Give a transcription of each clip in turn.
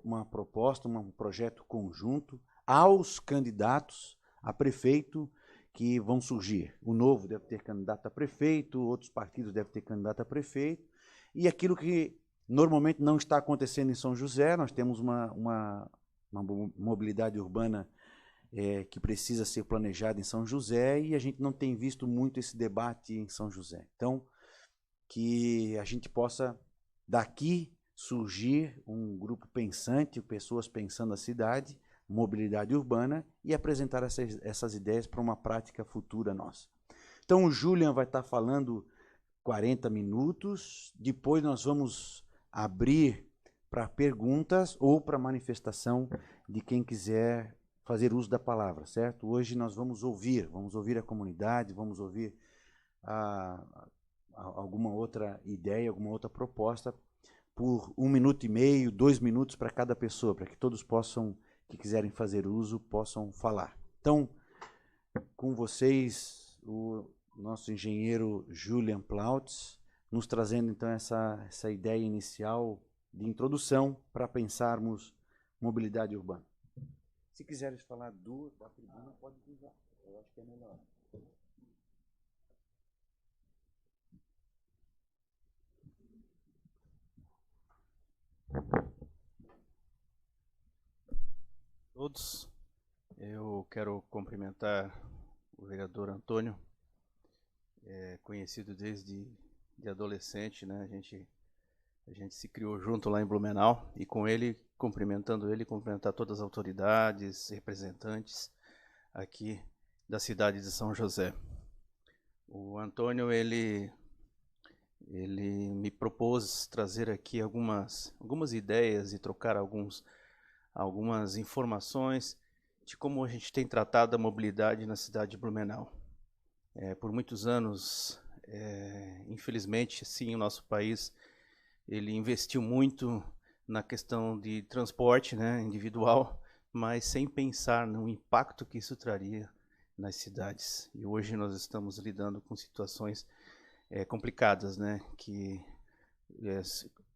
uma proposta, um projeto conjunto aos candidatos a prefeito que vão surgir. O Novo deve ter candidato a prefeito, outros partidos devem ter candidato a prefeito, e aquilo que normalmente não está acontecendo em São José, nós temos uma mobilidade urbana que precisa ser planejada em São José, e a gente não tem visto muito esse debate em São José. Então, que a gente possa, daqui, surgir um grupo pensante, pessoas pensando a cidade, mobilidade urbana, e apresentar essas ideias para uma prática futura nossa. Então, o Julian vai estar falando 40 minutos, depois nós vamos abrir para perguntas ou para manifestação de quem quiser fazer uso da palavra, certo? Hoje nós vamos ouvir a comunidade, vamos ouvir alguma outra ideia, alguma outra proposta, por 1 minuto e meio, 2 minutos para cada pessoa, para que todos possam, que quiserem fazer uso, possam falar. Então, com vocês, o nosso engenheiro Julian Plautz, nos trazendo então essa ideia inicial de introdução para pensarmos mobilidade urbana. Se quiseres falar da tribuna, pode usar. Eu acho que é melhor. Todos, eu quero cumprimentar o vereador Antônio, conhecido desde adolescente, né? A gente se criou junto lá em Blumenau, e com ele, cumprimentar todas as autoridades, representantes aqui da cidade de São José. O Antônio, ele me propôs trazer aqui algumas ideias e trocar algumas informações de como a gente tem tratado a mobilidade na cidade de Blumenau. Por muitos anos, infelizmente, sim, o nosso país ele investiu muito na questão de transporte, né, individual, mas sem pensar no impacto que isso traria nas cidades. E hoje nós estamos lidando com situações complicadas, né, que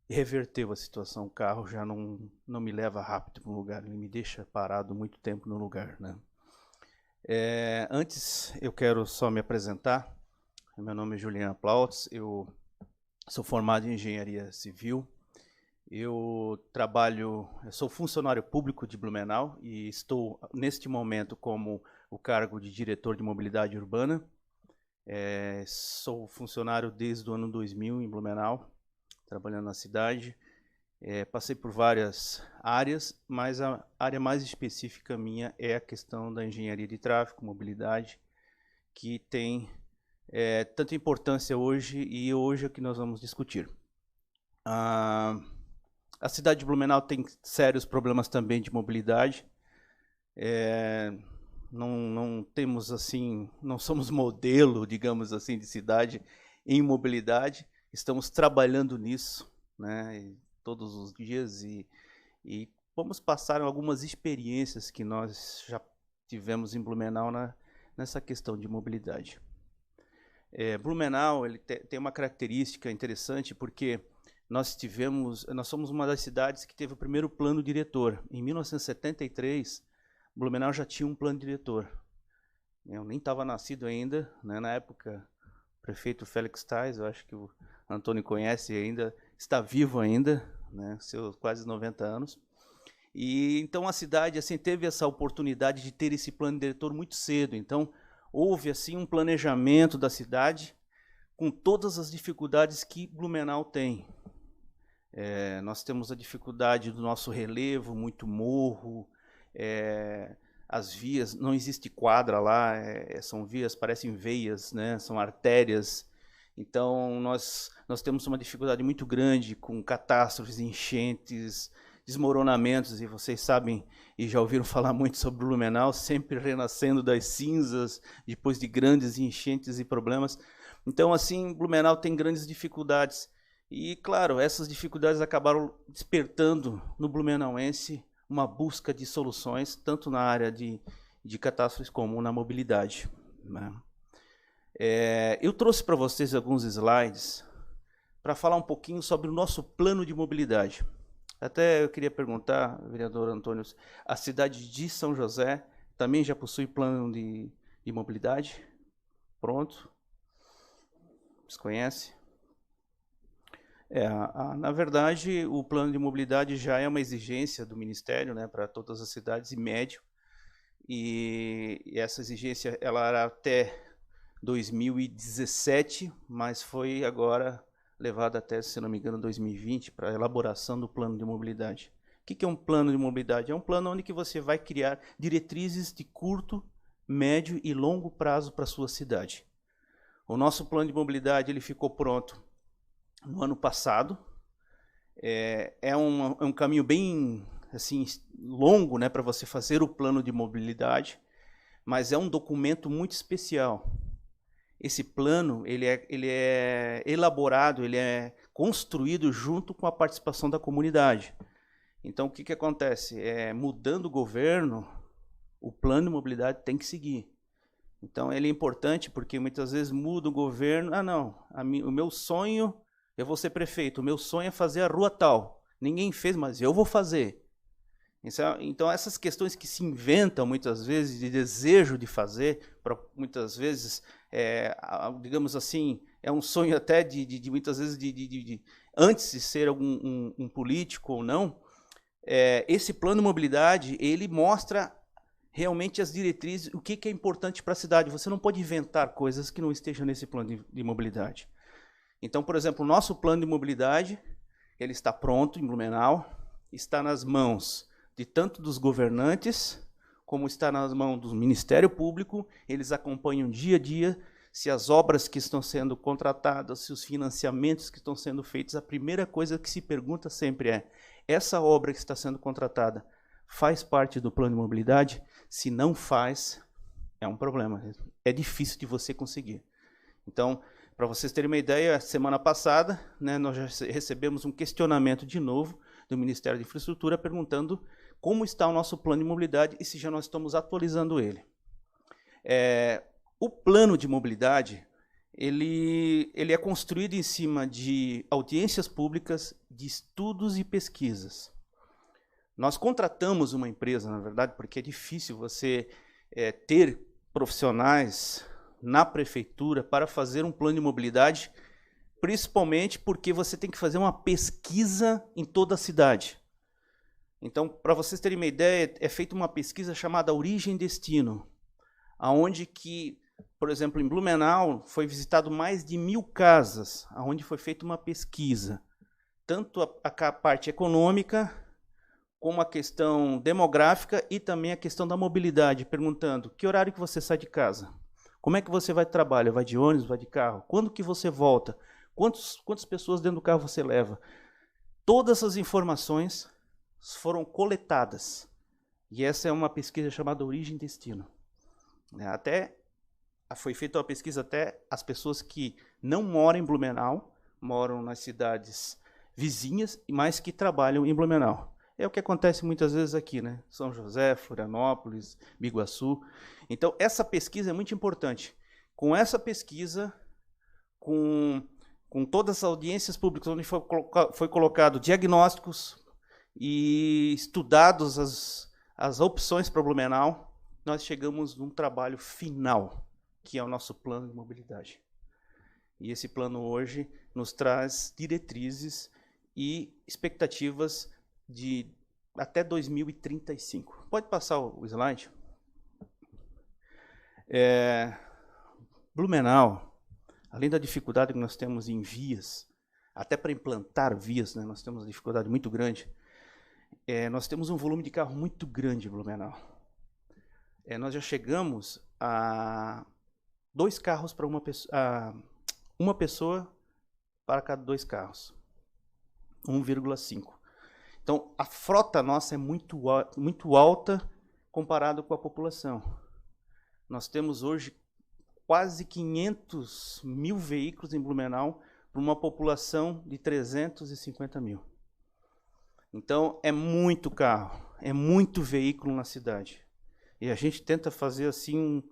reverteu a situação. O carro já não me leva rápido para um lugar, ele me deixa parado muito tempo no lugar, né. Antes, eu quero só me apresentar. Meu nome é Julian Plautz, eu sou formado em engenharia civil. Eu sou funcionário público de Blumenau e estou, neste momento, como o cargo de diretor de mobilidade urbana. Sou funcionário desde o ano 2000 em Blumenau, trabalhando na cidade. Passei por várias áreas, mas a área mais específica minha é a questão da engenharia de tráfego, mobilidade, que tem tanta importância hoje, e hoje é o que nós vamos discutir. A cidade de Blumenau tem sérios problemas também de mobilidade. Não temos assim, não somos modelo, digamos assim, de cidade em mobilidade. Estamos trabalhando nisso, né, todos os dias, e vamos passar algumas experiências que nós já tivemos em Blumenau nessa questão de mobilidade. Blumenau ele tem uma característica interessante, porque nós somos uma das cidades que teve o primeiro plano diretor. Em 1973, Blumenau já tinha um plano diretor. Eu nem estava nascido ainda, né, na época. O prefeito Félix Tais, eu acho que o Antônio conhece ainda, está vivo ainda, né, seus quase 90 anos. E então a cidade assim teve essa oportunidade de ter esse plano diretor muito cedo. Então houve assim um planejamento da cidade com todas as dificuldades que Blumenau tem. Nós temos a dificuldade do nosso relevo, muito morro, as vias, não existe quadra lá, são vias, parecem veias, né, são artérias. Então nós temos uma dificuldade muito grande com catástrofes, enchentes, desmoronamentos, e vocês sabem e já ouviram falar muito sobre Blumenau, sempre renascendo das cinzas, depois de grandes enchentes e problemas. Então, assim, Blumenau tem grandes dificuldades. E, claro, essas dificuldades acabaram despertando no blumenauense uma busca de soluções, tanto na área de catástrofes como na mobilidade, né? Eu trouxe para vocês alguns slides para falar um pouquinho sobre o nosso plano de mobilidade. Até eu queria perguntar, vereador Antônio, a cidade de São José também já possui plano de mobilidade? Pronto? Vocês conhecem? Na verdade, o plano de mobilidade já é uma exigência do Ministério, né, para todas as cidades e médio, e essa exigência ela era até 2017, mas foi agora levada até, se não me engano, 2020, para a elaboração do plano de mobilidade. O que é um plano de mobilidade? É um plano onde que você vai criar diretrizes de curto, médio e longo prazo para a sua cidade. O nosso plano de mobilidade ele ficou pronto no ano passado. É um caminho bem assim, longo, né, para você fazer o plano de mobilidade, mas é um documento muito especial. Esse plano ele é elaborado, ele é construído junto com a participação da comunidade. Então, o que acontece? Mudando o governo, o plano de mobilidade tem que seguir. Então, ele é importante porque muitas vezes muda o governo. O meu sonho, eu vou ser prefeito, o meu sonho é fazer a rua tal. Ninguém fez, mas eu vou fazer. Então, essas questões que se inventam muitas vezes de desejo de fazer, muitas vezes, digamos assim, é um sonho até de muitas vezes, antes de ser um político ou não, esse plano de mobilidade, ele mostra realmente as diretrizes, o que é importante para a cidade. Você não pode inventar coisas que não estejam nesse plano de mobilidade. Então, por exemplo, o nosso plano de mobilidade, ele está pronto em Blumenau, está nas mãos de tanto dos governantes, como está nas mãos do Ministério Público. Eles acompanham dia a dia se as obras que estão sendo contratadas, se os financiamentos que estão sendo feitos. A primeira coisa que se pergunta sempre é: essa obra que está sendo contratada faz parte do plano de mobilidade? Se não faz, é um problema. É difícil de você conseguir. Então, para vocês terem uma ideia, semana passada, né, nós já recebemos um questionamento de novo do Ministério de Infraestrutura perguntando como está o nosso plano de mobilidade e se já nós estamos atualizando ele. O plano de mobilidade, ele é construído em cima de audiências públicas, de estudos e pesquisas. Nós contratamos uma empresa, na verdade, porque é difícil você ter profissionais na prefeitura para fazer um plano de mobilidade, principalmente porque você tem que fazer uma pesquisa em toda a cidade. Então, para vocês terem uma ideia, é feita uma pesquisa chamada Origem e Destino, aonde que, por exemplo, em Blumenau, foi visitado mais de 1000 casas, aonde foi feita uma pesquisa, tanto a parte econômica, como a questão demográfica e também a questão da mobilidade, perguntando que horário que você sai de casa, como é que você vai de trabalho, vai de ônibus, vai de carro, quando que você volta, quantas pessoas dentro do carro você leva. Todas essas informações foram coletadas, e essa é uma pesquisa chamada Origem e Destino. Foi feita uma pesquisa até as pessoas que não moram em Blumenau, moram nas cidades vizinhas, mas que trabalham em Blumenau. É o que acontece muitas vezes aqui, né? São José, Florianópolis, Biguaçu. Então, essa pesquisa é muito importante. Com essa pesquisa, com todas as audiências públicas, onde foi colocado diagnósticos e estudados as opções para Blumenau, nós chegamos num trabalho final, que é o nosso plano de mobilidade. E esse plano hoje nos traz diretrizes e expectativas de até 2035. Pode passar o slide? Blumenau, além da dificuldade que nós temos em vias, até para implantar vias, né, nós temos uma dificuldade muito grande. Nós temos um volume de carro muito grande em Blumenau. Nós já chegamos a 2 carros para uma pessoa para cada 2 carros. 1,5. Então, a frota nossa é muito alta comparado com a população. Nós temos hoje quase 500 mil veículos em Blumenau para uma população de 350 mil. Então, é muito carro, é muito veículo na cidade. E a gente tenta fazer assim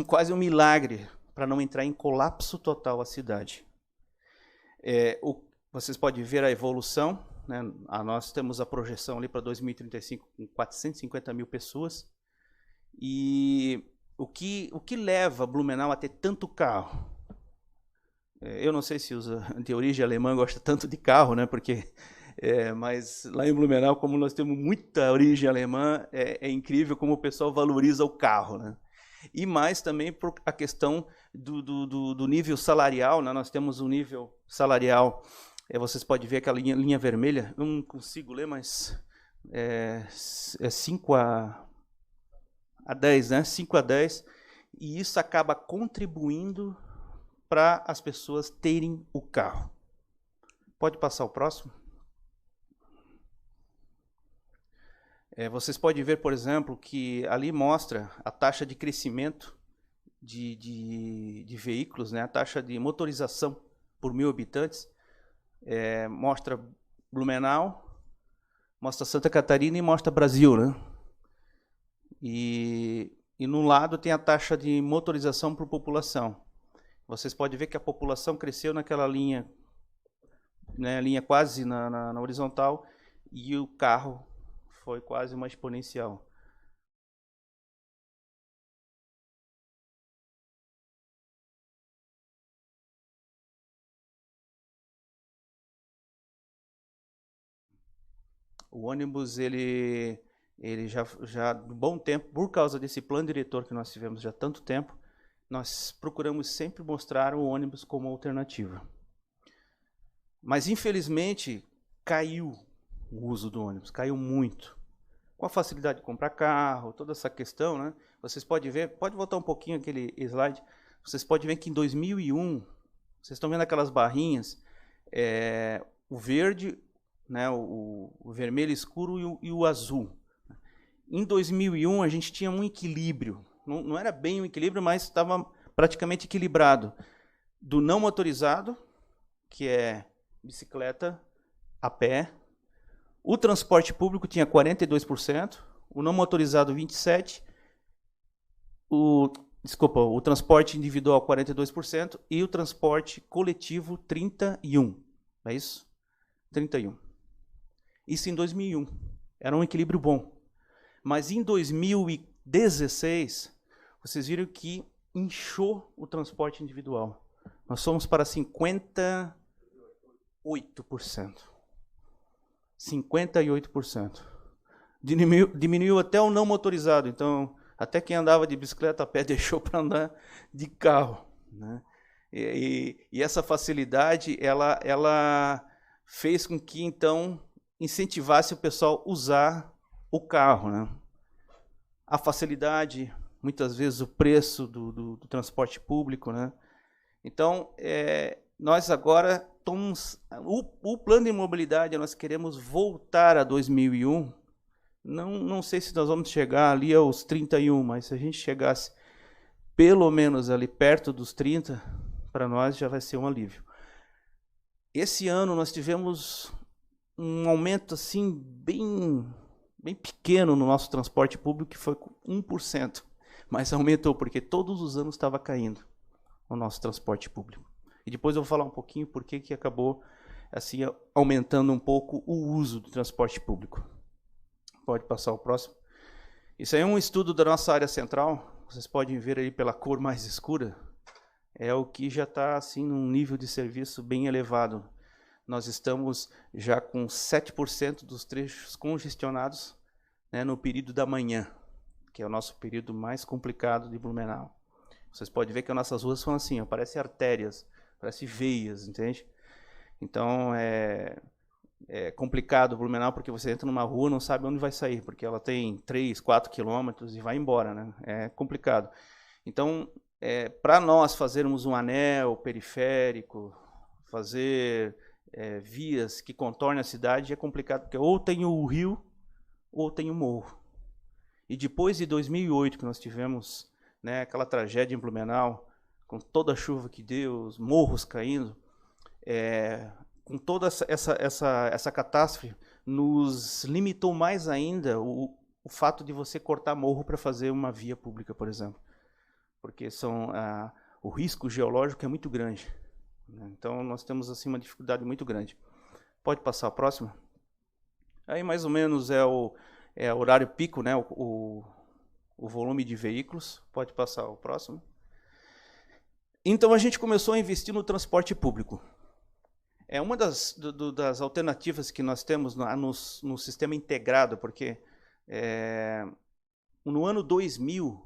quase um milagre para não entrar em colapso total a cidade. Vocês podem ver a evolução, né? Nós temos a projeção ali para 2035 com 450 mil pessoas. E o que leva Blumenau a ter tanto carro? Eu não sei se os de origem alemã gostam tanto de carro, né? Mas lá em Blumenau, como nós temos muita origem alemã, é incrível como o pessoal valoriza o carro, né? E mais também por a questão do nível salarial, né? Nós temos um nível salarial, vocês podem ver aquela linha vermelha, eu não consigo ler, mas é 5 a 10, né? 5 a 10, e isso acaba contribuindo para as pessoas terem o carro. Pode passar o próximo? Vocês podem ver, por exemplo, que ali mostra a taxa de crescimento de veículos, né? A taxa de motorização por 1.000 habitantes. Mostra Blumenau, mostra Santa Catarina e mostra Brasil, né? E no lado tem a taxa de motorização por população. Vocês podem ver que a população cresceu naquela linha, né, linha quase na horizontal, e o carro foi quase uma exponencial. O ônibus, ele já há um bom tempo, por causa desse plano diretor que nós tivemos já há tanto tempo, nós procuramos sempre mostrar o ônibus como alternativa. Mas, infelizmente, caiu o uso do ônibus, caiu muito. Com a facilidade de comprar carro, toda essa questão, né? Vocês podem ver, pode voltar um pouquinho aquele slide, vocês podem ver que em 2001, vocês estão vendo aquelas barrinhas, o verde, né, o vermelho escuro e o azul. Em 2001, a gente tinha um equilíbrio, não era bem um equilíbrio, mas estava praticamente equilibrado, do não motorizado, que é bicicleta, a pé. O transporte público tinha 42%, o não motorizado 27%, o transporte individual 42% e o transporte coletivo 31%. É isso? 31%. Isso em 2001. Era um equilíbrio bom. Mas em 2016, vocês viram que inchou o transporte individual. Nós fomos para 58%. 58%. Diminuiu até o não motorizado. Então, até quem andava de bicicleta a pé deixou para andar de carro, né? E essa facilidade, ela fez com que, então, incentivasse o pessoal a usar o carro, né? A facilidade, muitas vezes o preço do transporte público, né? Então, nós agora o plano de mobilidade, nós queremos voltar a 2001. Não sei se nós vamos chegar ali aos 31, mas se a gente chegasse pelo menos ali perto dos 30, para nós já vai ser um alívio. Esse ano nós tivemos um aumento assim bem pequeno no nosso transporte público, que foi 1%, mas aumentou porque todos os anos estava caindo o nosso transporte público. E depois eu vou falar um pouquinho por que acabou assim aumentando um pouco o uso do transporte público. Pode passar o próximo. Isso aí é um estudo da nossa área central. Vocês podem ver aí pela cor mais escura. É o que já está assim num nível de serviço bem elevado. Nós estamos já com 7% dos trechos congestionados, né, no período da manhã, que é o nosso período mais complicado de Blumenau. Vocês podem ver que as nossas ruas são assim, parecem artérias, parecem veias, entende? Então, é complicado Blumenau, porque você entra numa rua e não sabe onde vai sair, porque ela tem 3, 4 quilômetros e vai embora, né? É complicado. Então, para nós fazermos um anel periférico, fazer vias que contornem a cidade, é complicado, porque ou tem o rio ou tem o morro. E depois de 2008, que nós tivemos, né, aquela tragédia em Blumenau, com toda a chuva que deu, os morros caindo, com toda essa catástrofe, nos limitou mais ainda o fato de você cortar morro para fazer uma via pública, por exemplo. Porque o risco geológico é muito grande. Então, nós temos assim uma dificuldade muito grande. Pode passar a próxima? Aí, mais ou menos, é o horário pico, né? O volume de veículos. Pode passar o próximo. Então, a gente começou a investir no transporte público. É uma das alternativas que nós temos no sistema integrado, porque no ano 2000,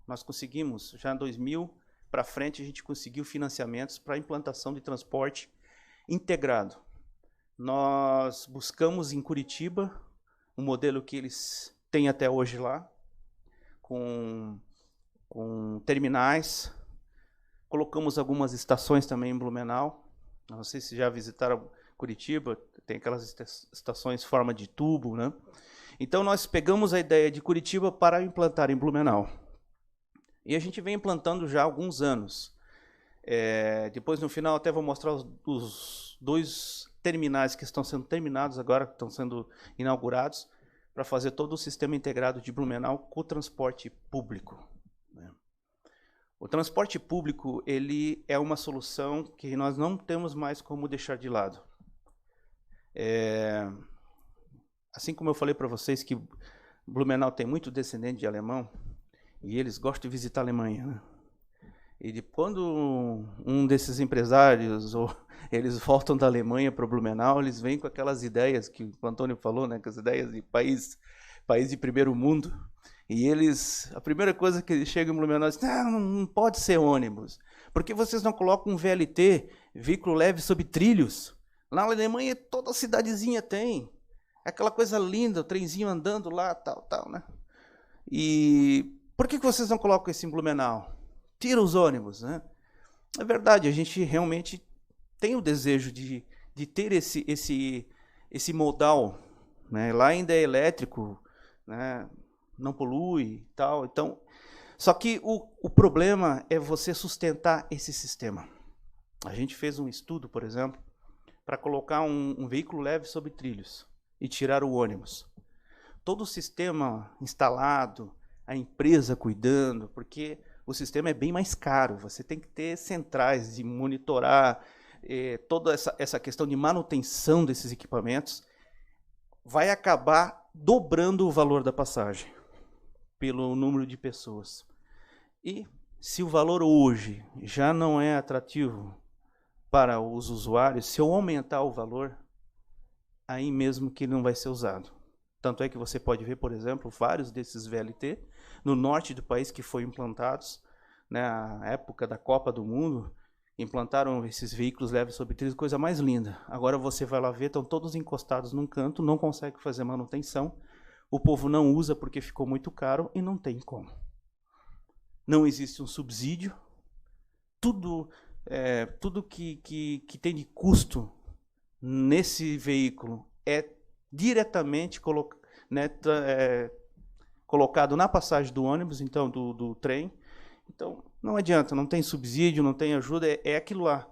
nós conseguimos, já em 2000 para frente, a gente conseguiu financiamentos para a implantação de transporte integrado. Nós buscamos em Curitiba um modelo que eles têm até hoje lá, com terminais. Colocamos algumas estações também em Blumenau. Não sei se já visitaram Curitiba, tem aquelas estações em forma de tubo, né? Então, nós pegamos a ideia de Curitiba para implantar em Blumenau. E a gente vem implantando já há alguns anos. Depois, no final, até vou mostrar os 2 terminais que estão sendo terminados agora, que estão sendo inaugurados, para fazer todo o sistema integrado de Blumenau com o transporte público. O transporte público, ele é uma solução que nós não temos mais como deixar de lado. Assim como eu falei para vocês que Blumenau tem muito descendente de alemão, e eles gostam de visitar a Alemanha, né? E quando um desses empresários, ou eles voltam da Alemanha para o Blumenau, eles vêm com aquelas ideias que o Antônio falou, né? Com as ideias de país de primeiro mundo. E a primeira coisa que eles chegam em Blumenau, dizem, não pode ser ônibus. Por que vocês não colocam um VLT, veículo leve sob trilhos? Lá na Alemanha, toda cidadezinha tem. Aquela coisa linda, o trenzinho andando lá, tal, né? E por que vocês não colocam isso em Blumenau? Tira os ônibus, né? É verdade, a gente realmente tem o desejo de ter esse modal, né? Lá ainda é elétrico, né? Não polui e tal. Então, só que o problema é você sustentar esse sistema. A gente fez um estudo, por exemplo, para colocar um veículo leve sobre trilhos e tirar o ônibus. Todo o sistema instalado, a empresa cuidando, porque o sistema é bem mais caro. Você tem que ter centrais de monitorar toda essa questão de manutenção desses equipamentos. Vai acabar dobrando o valor da passagem pelo número de pessoas. E se o valor hoje já não é atrativo para os usuários, se eu aumentar o valor, aí mesmo que não vai ser usado. Tanto é que você pode ver, por exemplo, vários desses VLT no norte do país que foram implantados, na época da Copa do Mundo, implantaram esses veículos leves sobre trilhos, coisa mais linda. Agora você vai lá ver, estão todos encostados num canto, não consegue fazer manutenção, o povo não usa porque ficou muito caro e não tem como. Não existe um subsídio, tudo que tem de custo nesse veículo é diretamente colocado na passagem do ônibus, então do trem. Então, não adianta, não tem subsídio, não tem ajuda, é aquilo lá.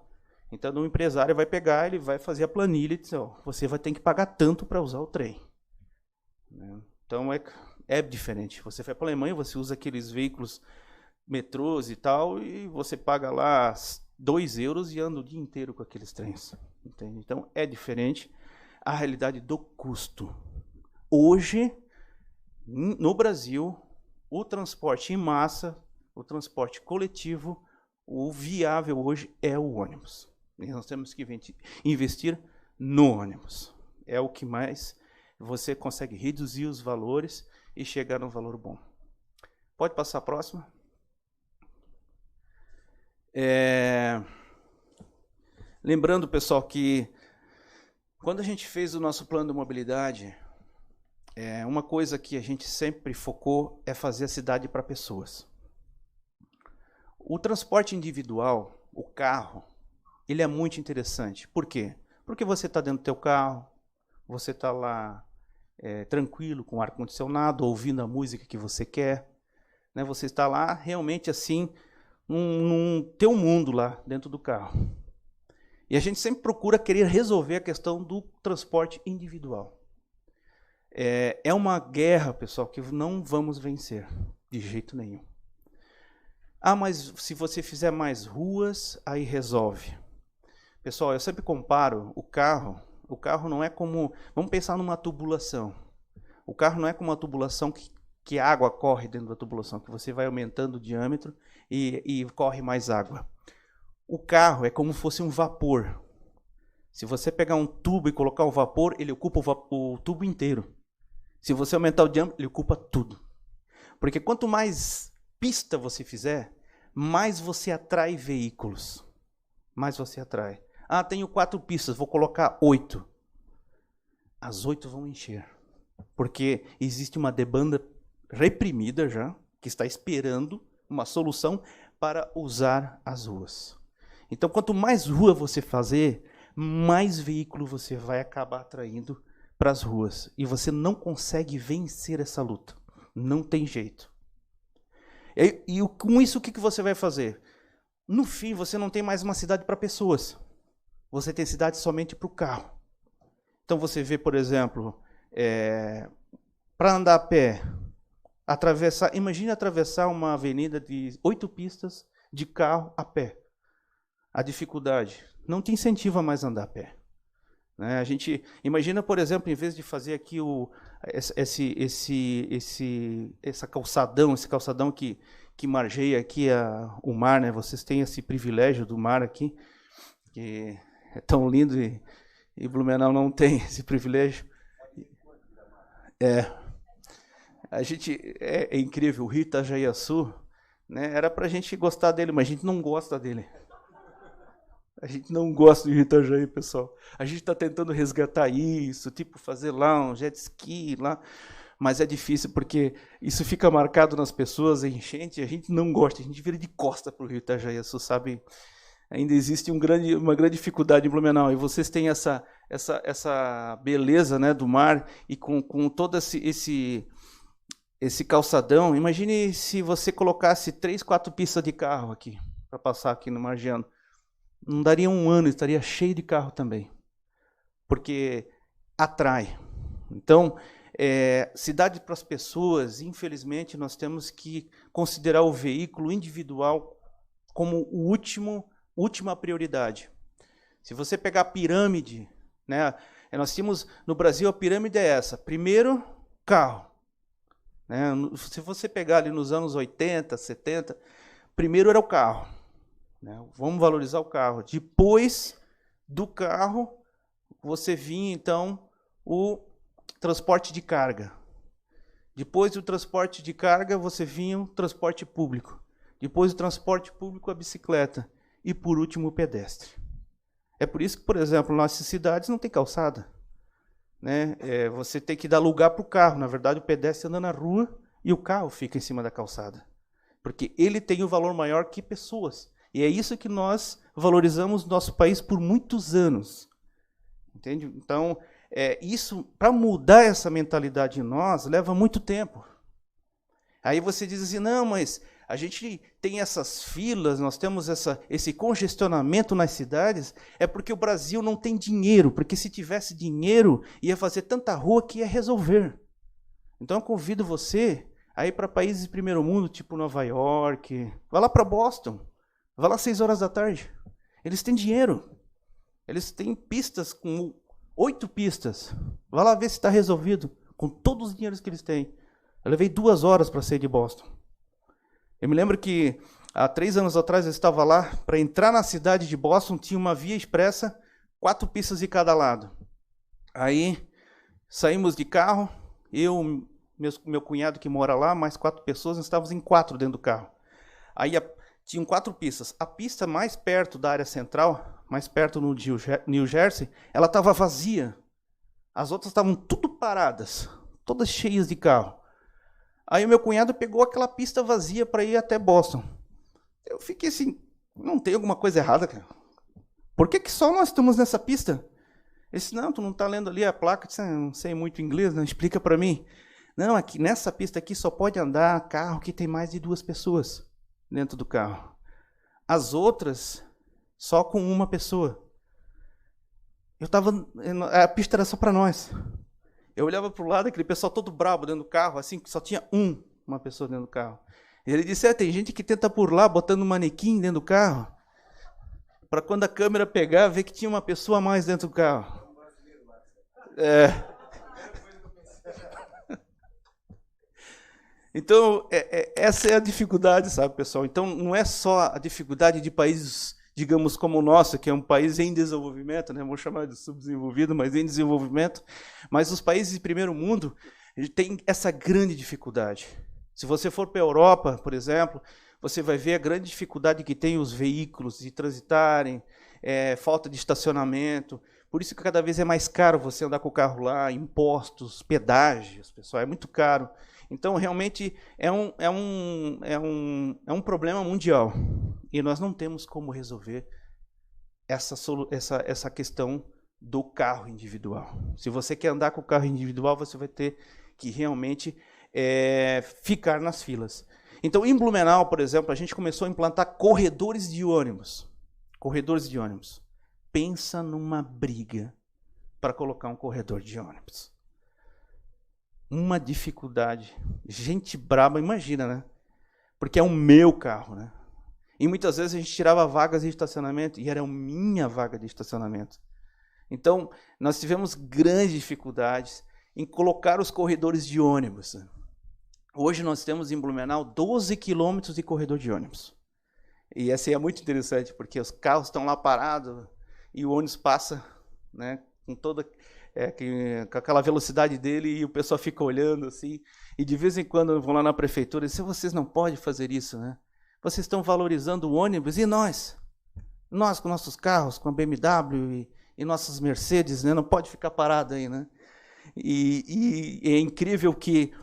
Então, o empresário vai pegar, ele vai fazer a planilha e dizer, você vai ter que pagar tanto para usar o trem. Então, é diferente. Você vai para a Alemanha, você usa aqueles veículos metrôs e tal, e você paga lá 2 euros e anda o dia inteiro com aqueles trens. Entende? Então, é diferente a realidade do custo. Hoje, no Brasil, o transporte em massa, o transporte coletivo, o viável hoje é o ônibus. E nós temos que investir no ônibus. É o que mais você consegue reduzir os valores e chegar num valor bom. Pode passar a próxima? Lembrando, pessoal, que quando a gente fez o nosso plano de mobilidade, uma coisa que a gente sempre focou é fazer a cidade para pessoas. O transporte individual, o carro, ele é muito interessante. Por quê? Porque você está dentro do teu carro, você está lá tranquilo, com ar-condicionado, ouvindo a música que você quer. Né? Você está lá realmente assim, num teu mundo lá dentro do carro. E a gente sempre procura querer resolver a questão do transporte individual. É uma guerra, pessoal, que não vamos vencer de jeito nenhum. Mas se você fizer mais ruas, aí resolve. Pessoal, eu sempre comparo o carro não é como, vamos pensar numa tubulação. O carro não é como uma tubulação que a água corre dentro da tubulação, que você vai aumentando o diâmetro e corre mais água. O carro é como se fosse um vapor. Se você pegar um tubo e colocar um vapor, ele ocupa o tubo inteiro. Se você aumentar o diâmetro, ele ocupa tudo. Porque quanto mais pista você fizer, mais você atrai veículos. Mais você atrai. Ah, tenho 4 pistas, vou colocar 8. As 8 vão encher. Porque existe uma demanda reprimida já, que está esperando uma solução para usar as ruas. Então, quanto mais rua você fazer, mais veículo você vai acabar atraindo para as ruas. E você não consegue vencer essa luta. Não tem jeito. E com isso, o que você vai fazer? No fim, você não tem mais uma cidade para pessoas. Você tem cidade somente para o carro. Então, você vê, por exemplo, para andar a pé, imagine atravessar uma avenida de 8 pistas de carro a pé. A dificuldade. Não te incentiva mais a andar a pé. Né? A gente imagina, por exemplo, em vez de fazer aqui esse calçadão que margeia aqui o mar, né? Vocês têm esse privilégio do mar aqui, que é tão lindo e Blumenau não tem esse privilégio. A gente é incrível, o Rio Itajaiaçu, né? Era para a gente gostar dele, mas a gente não gosta dele. A gente não gosta de Itajaí, pessoal. A gente está tentando resgatar isso, tipo fazer lá um jet ski lá, mas é difícil porque isso fica marcado nas pessoas, a enchente, a gente não gosta, a gente vira de costa para o Rio Itajaí, sabe? Ainda existe uma grande dificuldade em Blumenau, e vocês têm essa beleza, né, do mar, e com todo esse calçadão. Imagine se você colocasse 3, 4 pistas de carro aqui, para passar aqui no Margiano. Não daria um ano, estaria cheio de carro também. Porque atrai. Então, cidade para as pessoas, infelizmente, nós temos que considerar o veículo individual como última prioridade. Se você pegar a pirâmide, né, nós temos, no Brasil, a pirâmide é essa. Primeiro, carro. Né, se você pegar ali nos anos 80, 70, primeiro era o carro. Vamos valorizar o carro. Depois do carro, você vinha, então, o transporte de carga. Depois do transporte de carga, você vinha o transporte público. Depois do transporte público, a bicicleta. E, por último, o pedestre. É por isso que, por exemplo, nossas cidades não tem calçada. Né? Você tem que dar lugar para o carro. Na verdade, o pedestre anda na rua e o carro fica em cima da calçada. Porque ele tem um valor maior que pessoas. E é isso que nós valorizamos no nosso país por muitos anos. Entende? Então, isso, para mudar essa mentalidade em nós, leva muito tempo. Aí você diz assim, não, mas a gente tem essas filas, nós temos esse congestionamento nas cidades, é porque o Brasil não tem dinheiro, porque se tivesse dinheiro, ia fazer tanta rua que ia resolver. Então, eu convido você a ir para países de primeiro mundo, tipo Nova York, vá lá para Boston. Vai lá às 6 horas da tarde. Eles têm dinheiro. Eles têm pistas com 8 pistas. Vai lá ver se está resolvido com todos os dinheiros que eles têm. Eu levei 2 horas para sair de Boston. Eu me lembro que há 3 anos atrás eu estava lá. Para entrar na cidade de Boston tinha uma via expressa, 4 pistas de cada lado. Aí saímos de carro. Eu, meu cunhado que mora lá, mais 4 pessoas, nós estávamos em 4 dentro do carro. Aí tinham 4 pistas. A pista mais perto da área central, mais perto no New Jersey, ela estava vazia. As outras estavam tudo paradas, todas cheias de carro. Aí o meu cunhado pegou aquela pista vazia para ir até Boston. Eu fiquei assim, não tem alguma coisa errada, cara? Por que só nós estamos nessa pista? Ele disse, não, tu não está lendo ali a placa, eu não sei muito inglês, não explica para mim. Não, aqui, nessa pista aqui só pode andar carro que tem mais de 2 pessoas dentro do carro. As outras, só com uma pessoa. A pista era só para nós. Eu olhava para o lado, aquele pessoal todo brabo dentro do carro, assim, que só tinha uma pessoa dentro do carro. E ele disse, tem gente que tenta por lá, botando um manequim dentro do carro. para quando a câmera pegar, ver que tinha uma pessoa a mais dentro do carro. Então, essa é a dificuldade, sabe, pessoal? Então, não é só a dificuldade de países, digamos, como o nosso, que é um país em desenvolvimento, né? Vamos chamar de subdesenvolvido, mas em desenvolvimento. Mas os países de primeiro mundo têm essa grande dificuldade. Se você for para a Europa, por exemplo, você vai ver a grande dificuldade que tem os veículos de transitarem, falta de estacionamento. Por isso que cada vez é mais caro você andar com o carro lá, impostos, pedágios, pessoal, é muito caro. Então, realmente, é um problema mundial. E nós não temos como resolver essa questão do carro individual. Se você quer andar com o carro individual, você vai ter que realmente ficar nas filas. Então, em Blumenau, por exemplo, a gente começou a implantar corredores de ônibus. Corredores de ônibus. Pensa numa briga para colocar um corredor de ônibus. Uma dificuldade. Gente braba, imagina, né? Porque é o meu carro, né? E muitas vezes a gente tirava vagas de estacionamento e era a minha vaga de estacionamento. Então, nós tivemos grandes dificuldades em colocar os corredores de ônibus. Hoje nós temos em Blumenau 12 quilômetros de corredor de ônibus. E essa é muito interessante, porque os carros estão lá parados e o ônibus passa, né, com aquela velocidade dele e o pessoal fica olhando assim. E de vez em quando vão lá na prefeitura e dizem, vocês não podem fazer isso, né? Vocês estão valorizando o ônibus e nós? Nós com nossos carros, com a BMW e nossas Mercedes, né, não pode ficar parado aí, né? E é incrível que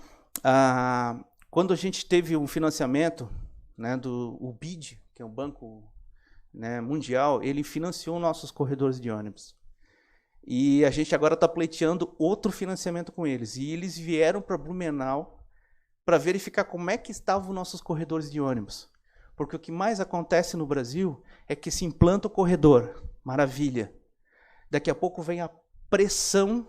quando a gente teve um financiamento, né, o BID, que é um banco, né, mundial, ele financiou nossos corredores de ônibus. E a gente agora está pleiteando outro financiamento com eles. E eles vieram para Blumenau para verificar como é que estavam os nossos corredores de ônibus. Porque o que mais acontece no Brasil é que se implanta o corredor. Maravilha. Daqui a pouco vem a pressão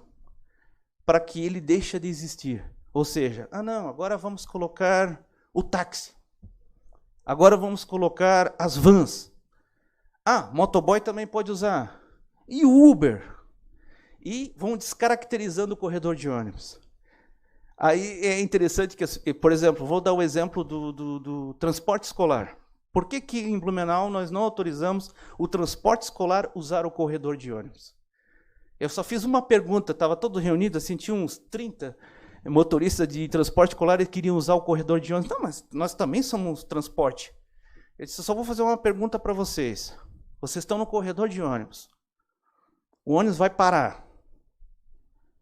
para que ele deixe de existir. Ou seja, não, agora vamos colocar o táxi. Agora vamos colocar as vans. Motoboy também pode usar. E o Uber. E vão descaracterizando o corredor de ônibus. Aí é interessante que, por exemplo, vou dar o exemplo do transporte escolar. Por que em Blumenau nós não autorizamos o transporte escolar usar o corredor de ônibus? Eu só fiz uma pergunta, estava todo reunido, assim, tinha uns 30 motoristas de transporte escolar e queriam usar o corredor de ônibus. Não, mas nós também somos transporte. Eu disse, eu só vou fazer uma pergunta para vocês. Vocês estão no corredor de ônibus. O ônibus vai parar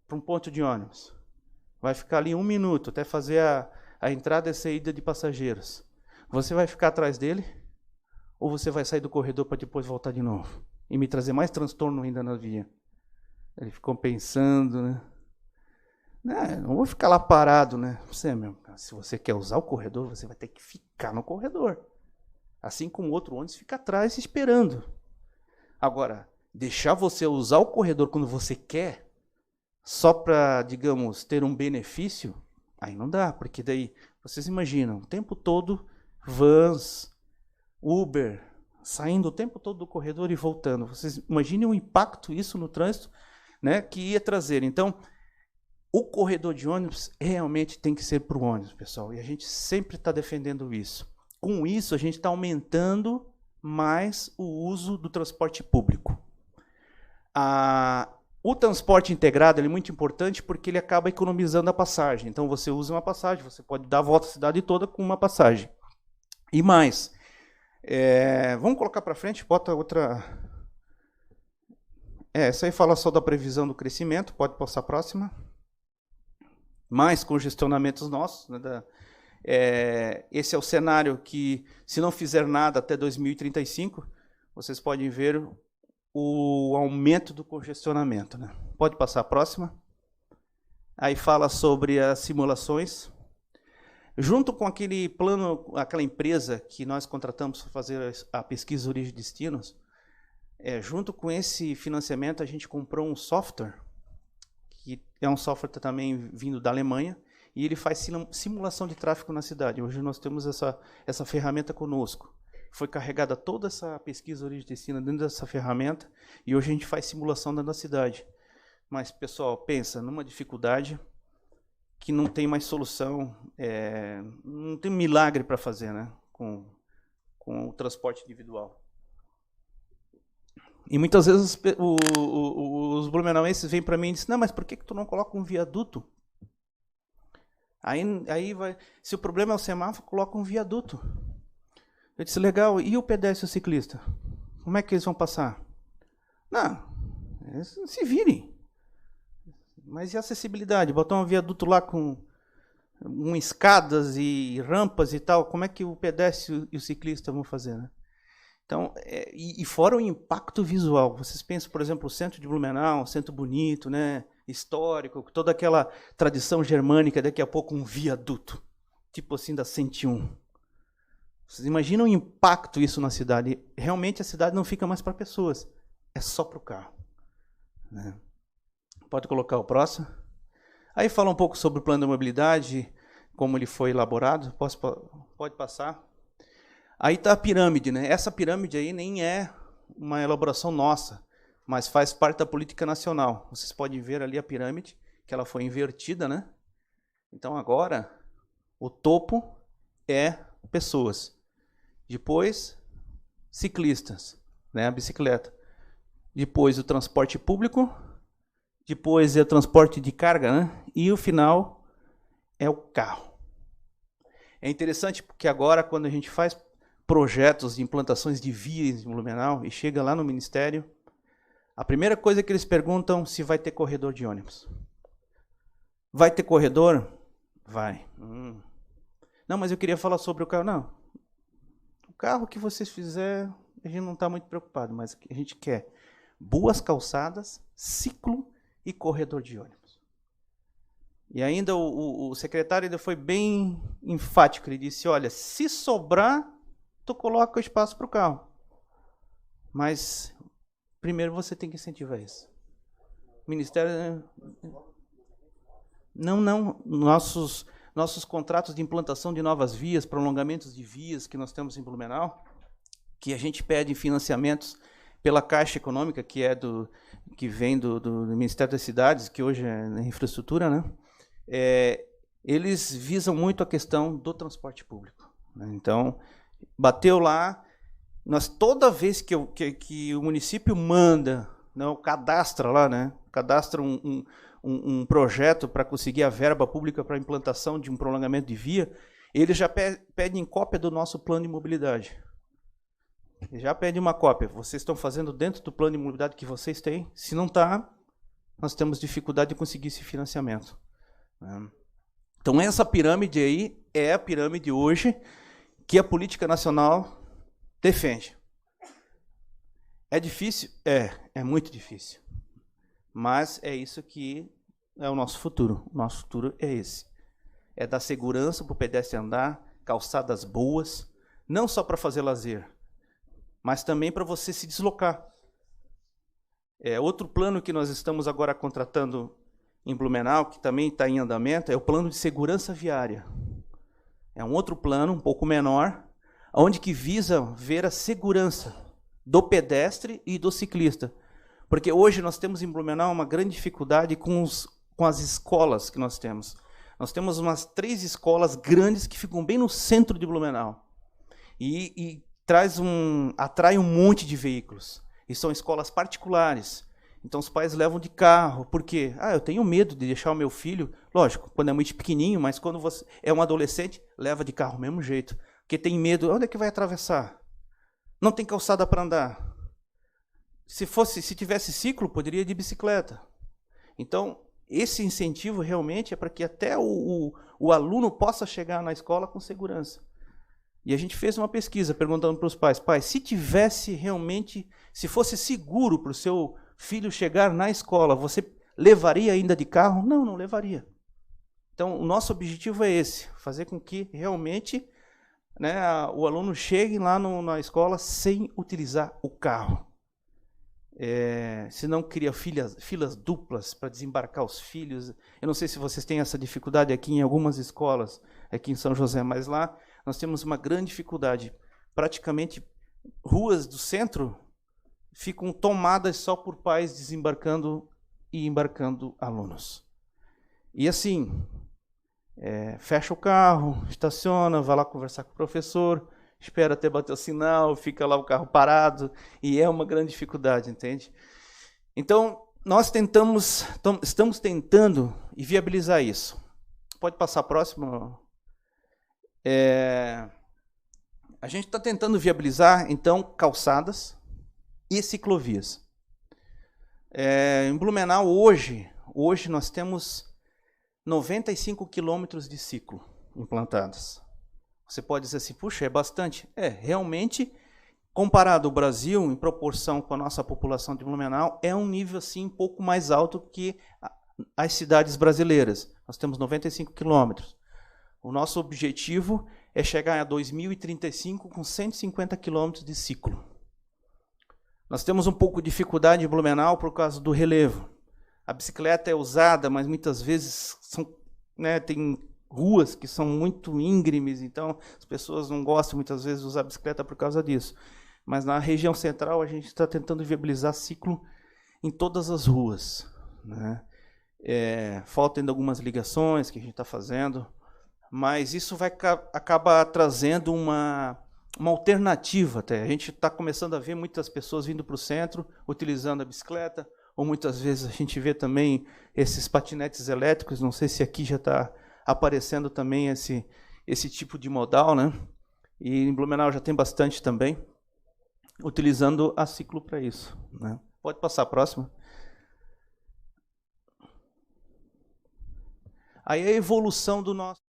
para um ponto de ônibus. Vai ficar ali 1 minuto até fazer a entrada e saída de passageiros. Você vai ficar atrás dele? Ou você vai sair do corredor para depois voltar de novo? E me trazer mais transtorno ainda na via? Ele ficou pensando, né? Não vou ficar lá parado, né? Se você quer usar o corredor, você vai ter que ficar no corredor. Assim como o outro ônibus fica atrás esperando. Agora, deixar você usar o corredor quando você quer, só para, digamos, ter um benefício, aí não dá, porque daí, vocês imaginam, o tempo todo, vans, Uber, saindo o tempo todo do corredor e voltando. Vocês imaginem o impacto isso no trânsito, né, que ia trazer. Então, o corredor de ônibus realmente tem que ser para o ônibus, pessoal, e a gente sempre está defendendo isso. Com isso, a gente está aumentando mais o uso do transporte público. O transporte integrado é muito importante porque ele acaba economizando a passagem. Então, você usa uma passagem, você pode dar a volta à cidade toda com uma passagem. E mais, vamos colocar para frente, bota outra... essa aí fala só da previsão do crescimento, pode passar a próxima. Mais congestionamentos nossos, né, esse é o cenário que, se não fizer nada até 2035, vocês podem ver o aumento do congestionamento, né? Pode passar a próxima. Aí fala sobre as simulações. Junto com aquele plano, aquela empresa que nós contratamos para fazer a pesquisa origem e destinos, junto com esse financiamento a gente comprou um software, que é um software também vindo da Alemanha, e ele faz simulação de tráfego na cidade. Hoje nós temos essa ferramenta conosco. foi carregada toda essa pesquisa origem destino dentro dessa ferramenta, e hoje a gente faz simulação dentro da cidade. Mas, pessoal, pensa numa dificuldade que não tem mais solução, não tem milagre para fazer, né, com o transporte individual. E muitas vezes os blumenauenses vêm para mim e dizem, não, mas por que tu não coloca um viaduto? Aí vai, se o problema é o semáforo, coloca um viaduto. Eu disse, legal, e o pedestre e o ciclista? Como é que eles vão passar? Não, eles se virem. Mas e a acessibilidade? Botar um viaduto lá com escadas e rampas e tal, como é que o pedestre e o ciclista vão fazer, né? Então, e fora o impacto visual, vocês pensam, por exemplo, o centro de Blumenau, um centro bonito, né, histórico, toda aquela tradição germânica, daqui a pouco um viaduto, tipo assim da 101. Vocês imaginam o impacto isso na cidade? Realmente a cidade não fica mais para pessoas, é só para o carro, né? Pode colocar o próximo. Aí fala um pouco sobre o plano de mobilidade, como ele foi elaborado, pode passar. Aí está a pirâmide, né? Essa pirâmide aí nem é uma elaboração nossa, mas faz parte da política nacional. Vocês podem ver ali a pirâmide, que ela foi invertida, né? Então agora, o topo é pessoas. Depois, ciclistas, né? A bicicleta. Depois, o transporte público. Depois, é o transporte de carga, né? E o final é o carro. É interessante porque agora, quando a gente faz projetos de implantações de vias em Blumenau e chega lá no Ministério, a primeira coisa que eles perguntam se vai ter corredor de ônibus. Vai ter corredor? Vai. Não, mas eu queria falar sobre o carro. Não. O carro que vocês fizerem, a gente não está muito preocupado, mas a gente quer boas calçadas, ciclo e corredor de ônibus. E ainda o secretário ainda foi bem enfático, ele disse, olha, se sobrar, tu coloca o espaço para o carro. Mas primeiro você tem que incentivar isso. O Ministério... Não. Nossos contratos de implantação de novas vias, prolongamentos de vias que nós temos em Blumenau, que a gente pede financiamentos pela Caixa Econômica, que vem do Ministério das Cidades, que hoje é infraestrutura, né? Eles visam muito a questão do transporte público, né? Então, bateu lá, toda vez que o município manda, não, cadastra lá, né? Cadastra um projeto para conseguir a verba pública para a implantação de um prolongamento de via, eles já pedem cópia do nosso plano de mobilidade. Eles já pedem uma cópia. Vocês estão fazendo dentro do plano de mobilidade que vocês têm? Se não está, nós temos dificuldade de conseguir esse financiamento. Então, essa pirâmide aí é a pirâmide hoje que a política nacional defende. É difícil? É muito difícil. Mas é isso que é o nosso futuro. O nosso futuro é esse. É dar segurança para o pedestre andar, calçadas boas, não só para fazer lazer, mas também para você se deslocar. Outro plano que nós estamos agora contratando em Blumenau, que também está em andamento, é o plano de segurança viária. É um outro plano, um pouco menor, onde que visa ver a segurança do pedestre e do ciclista. Porque hoje nós temos em Blumenau uma grande dificuldade com as escolas que nós temos. Nós temos umas 3 escolas grandes que ficam bem no centro de Blumenau. E atrai um monte de veículos. E são escolas particulares. Então os pais levam de carro. Por quê? Eu tenho medo de deixar o meu filho, lógico, quando é muito pequenininho, mas quando você é um adolescente, leva de carro do mesmo jeito. Porque tem medo, onde é que vai atravessar? Não tem calçada para andar. Se tivesse ciclo, poderia ir de bicicleta. Então, esse incentivo realmente é para que até o aluno possa chegar na escola com segurança. E a gente fez uma pesquisa perguntando para os pais, se fosse seguro para o seu filho chegar na escola, você levaria ainda de carro? Não, não levaria. Então, o nosso objetivo é esse, fazer com que realmente, né, o aluno chegue lá na escola sem utilizar o carro. Senão cria filas duplas para desembarcar os filhos. Eu não sei se vocês têm essa dificuldade aqui em algumas escolas, aqui em São José, mas lá nós temos uma grande dificuldade. praticamente ruas do centro ficam tomadas só por pais desembarcando e embarcando alunos. E assim, fecha o carro, estaciona, vai lá conversar com o professor, espera até bater o sinal, fica lá o carro parado, e é uma grande dificuldade, entende? Então, nós estamos tentando viabilizar isso. Pode passar a próxima? A gente está tentando viabilizar, então, calçadas e ciclovias. Em Blumenau, hoje nós temos 95 quilômetros de ciclo implantados. Você pode dizer assim, puxa, é bastante. Realmente, comparado ao Brasil, em proporção com a nossa população de Blumenau, é um nível assim um pouco mais alto que as cidades brasileiras. Nós temos 95 quilômetros. O nosso objetivo é chegar a 2035 com 150 quilômetros de ciclo. Nós temos um pouco de dificuldade em Blumenau por causa do relevo. A bicicleta é usada, mas muitas vezes tem ruas que são muito íngremes, então as pessoas não gostam muitas vezes de usar a bicicleta por causa disso. Mas na região central a gente está tentando viabilizar ciclo em todas as ruas, né? Faltam ainda algumas ligações que a gente está fazendo, mas isso vai acabar trazendo uma alternativa até. A gente está começando a ver muitas pessoas vindo para o centro, utilizando a bicicleta, ou muitas vezes a gente vê também esses patinetes elétricos, não sei se aqui já está aparecendo também esse tipo de modal, né? E em Blumenau já tem bastante também, utilizando a ciclo para isso, né? Pode passar a próxima. Aí a evolução do nosso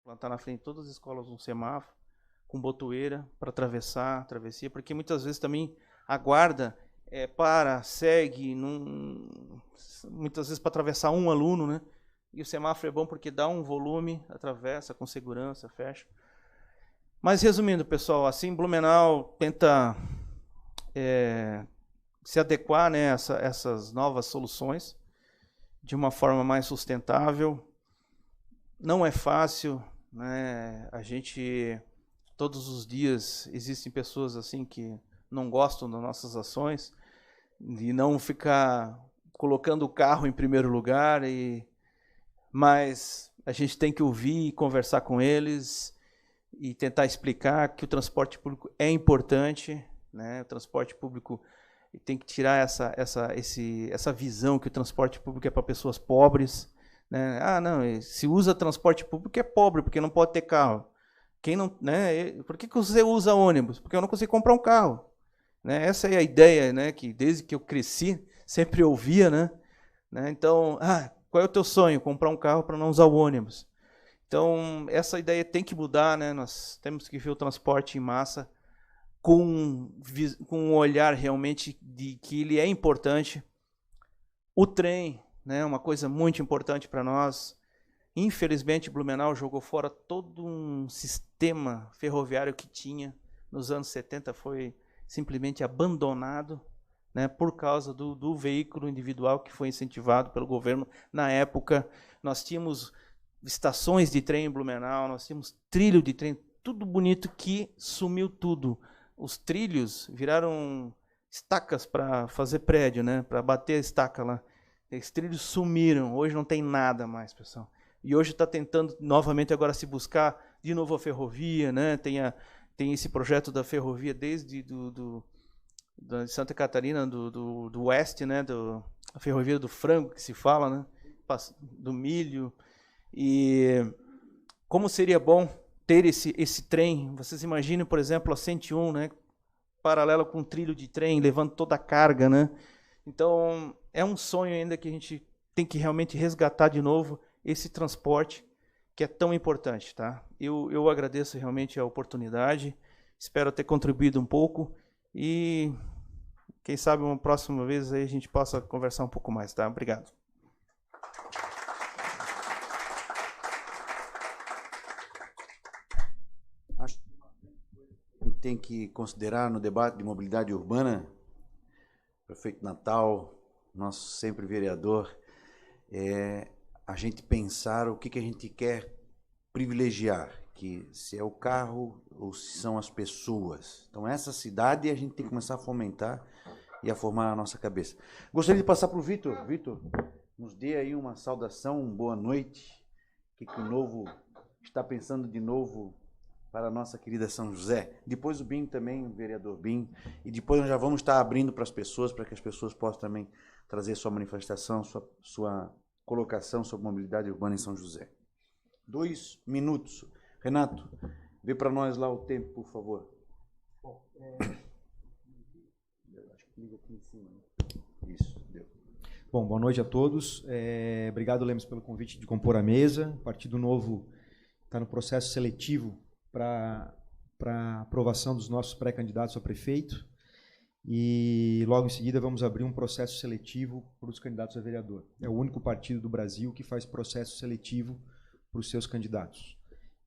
plantar na frente de todas as escolas um semáforo, com botoeira para atravessar a travessia, porque muitas vezes também a guarda segue, muitas vezes para atravessar um aluno, né? E o semáforo é bom porque dá um volume, atravessa com segurança, fecha. Mas resumindo, pessoal, assim, Blumenau tenta se adequar, né, a essas novas soluções de uma forma mais sustentável. Não é fácil, né? A gente, todos os dias, existem pessoas assim que não gostam das nossas ações, de não ficar colocando o carro em primeiro lugar, mas a gente tem que ouvir e conversar com eles e tentar explicar que o transporte público é importante, né? O transporte público tem que tirar essa visão que o transporte público é para pessoas pobres, né? Ah, não, se usa transporte público é pobre, porque não pode ter carro. Quem não, né? Por que você usa ônibus? Porque eu não consigo comprar um carro. Né? Essa é a ideia, né? Que desde que eu cresci, sempre ouvia, né? Então, qual é o teu sonho? Comprar um carro para não usar o ônibus. Então, essa ideia tem que mudar, né? Nós temos que ver o transporte em massa com um olhar realmente de que ele é importante. O trem, né? Uma coisa muito importante para nós. Infelizmente, Blumenau jogou fora todo um sistema ferroviário que tinha. Nos anos 70 foi simplesmente abandonado, né, por causa do veículo individual que foi incentivado pelo governo. Na época, nós tínhamos estações de trem em Blumenau, nós tínhamos trilho de trem, tudo bonito, que sumiu tudo. Os trilhos viraram estacas para fazer prédio, né, para bater a estaca lá. Os trilhos sumiram, hoje não tem nada mais, pessoal. E hoje está tentando novamente agora se buscar de novo a ferrovia, né? Tem esse projeto da ferrovia desde da Santa Catarina, do oeste, né? A ferrovia do frango, que se fala, né? Do milho. E como seria bom ter esse trem. Vocês imaginem, por exemplo, a 101, né? Paralelo com um trilho de trem, levando toda a carga, né? Então, é um sonho ainda que a gente tem que realmente resgatar de novo esse transporte que é tão importante, tá? Eu agradeço realmente a oportunidade, espero ter contribuído um pouco e quem sabe uma próxima vez aí a gente possa conversar um pouco mais, tá? Obrigado. Acho que tem que considerar no debate de mobilidade urbana, prefeito Natal, nosso sempre vereador, a gente pensar o que a gente quer privilegiar, que se é o carro ou se são as pessoas. Então, essa cidade a gente tem que começar a fomentar e a formar a nossa cabeça. Gostaria de passar para o Vitor. Vitor, nos dê aí uma saudação, boa noite. O que o Novo está pensando de novo para a nossa querida São José? Depois o Bim também, o vereador Bim. E depois nós já vamos estar abrindo para as pessoas, para que as pessoas possam também trazer sua manifestação, sua colocação sobre mobilidade urbana em São José. 2 minutos. Renato, vê para nós lá o tempo, por favor. Bom, acho que liga aqui em cima. Isso, deu. Bom, boa noite a todos. Obrigado, Lemos, pelo convite de compor a mesa. O Partido Novo está no processo seletivo para aprovação dos nossos pré-candidatos a prefeito. E logo em seguida vamos abrir um processo seletivo para os candidatos a vereador. É o único partido do Brasil que faz processo seletivo para os seus candidatos.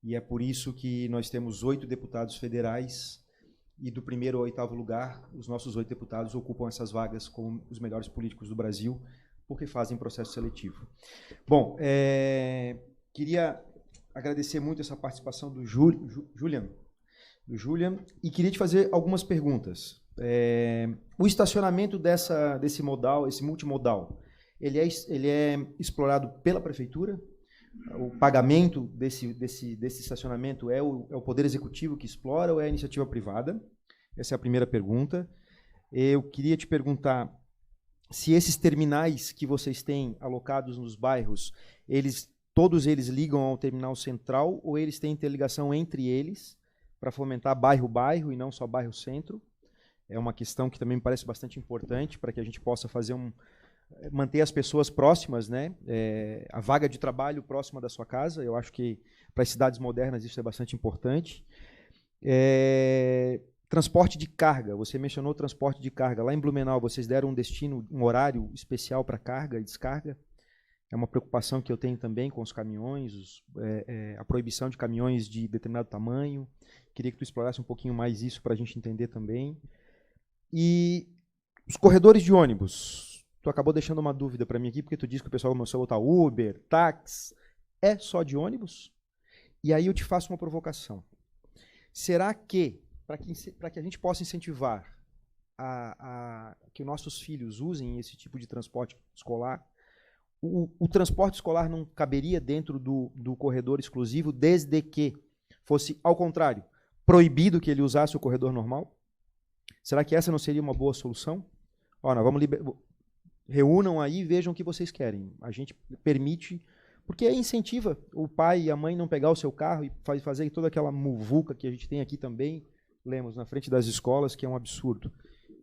E é por isso que nós temos 8 deputados federais e do primeiro ao 8º lugar, os nossos 8 deputados ocupam essas vagas como os melhores políticos do Brasil, porque fazem processo seletivo. Bom, queria agradecer muito essa participação do Julian, e queria te fazer algumas perguntas. O estacionamento desse modal, esse multimodal, ele é explorado pela prefeitura? O pagamento desse estacionamento é o Poder Executivo que explora ou é a iniciativa privada? Essa é a primeira pergunta. Eu queria te perguntar se esses terminais que vocês têm alocados nos bairros, todos eles ligam ao terminal central ou eles têm interligação entre eles para fomentar bairro-bairro e não só bairro-centro? É uma questão que também me parece bastante importante para que a gente possa fazer manter as pessoas próximas, né? A vaga de trabalho próxima da sua casa. Eu acho que para as cidades modernas isso é bastante importante. Transporte de carga. Você mencionou transporte de carga. Lá em Blumenau, vocês deram um destino, um horário especial para carga e descarga. É uma preocupação que eu tenho também com os caminhões, a proibição de caminhões de determinado tamanho. Queria que tu explorasse um pouquinho mais isso para a gente entender também. E os corredores de ônibus. Tu acabou deixando uma dúvida para mim aqui, porque tu disse que o pessoal começou a botar Uber, táxi. É só de ônibus? E aí eu te faço uma provocação. Será que, para que a gente possa incentivar que nossos filhos usem esse tipo de transporte escolar, o transporte escolar não caberia dentro do corredor exclusivo, desde que fosse, ao contrário, proibido que ele usasse o corredor normal? Será que essa não seria uma boa solução? Nós vamos reúnam aí e vejam o que vocês querem. A gente permite, porque incentiva o pai e a mãe não pegar o seu carro e fazer toda aquela muvuca que a gente tem aqui também, Lemos, na frente das escolas, que é um absurdo.